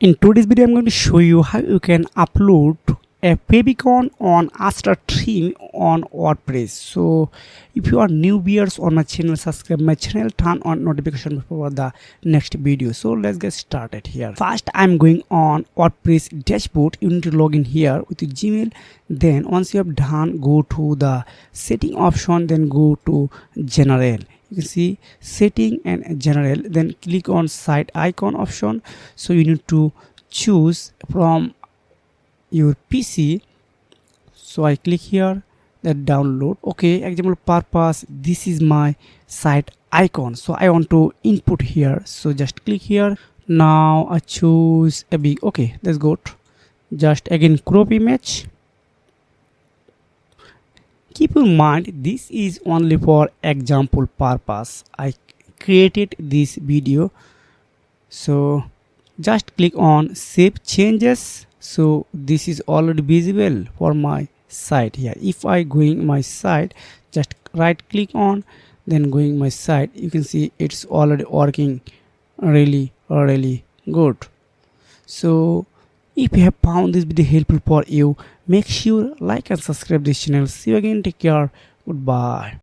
In today's video, I'm going to show you how you can upload a Favicon on Astra theme on WordPress. So if you are new viewers on my channel, subscribe my channel, turn on notification for the next video. So let's get started here. First, I'm going on WordPress dashboard. You need to log in here with your Gmail. Then once you have done, go to the setting option, then go to general. You can see setting and general, then click on site icon option. So you need to choose from your PC. So I click here, that download. Okay, example purpose, this is my site icon, so I want to input here, so just click here. Now I choose a big, okay, that's good. Just again crop image. Keep in mind, this is only for example purpose. I created this video, so just click on save changes. So this is already visible for my site here. If I going my site, just right click on, then going my site, you can see it's already working really good. So if you have found this video helpful for you, make sure like and subscribe this channel. See you again, take care, goodbye.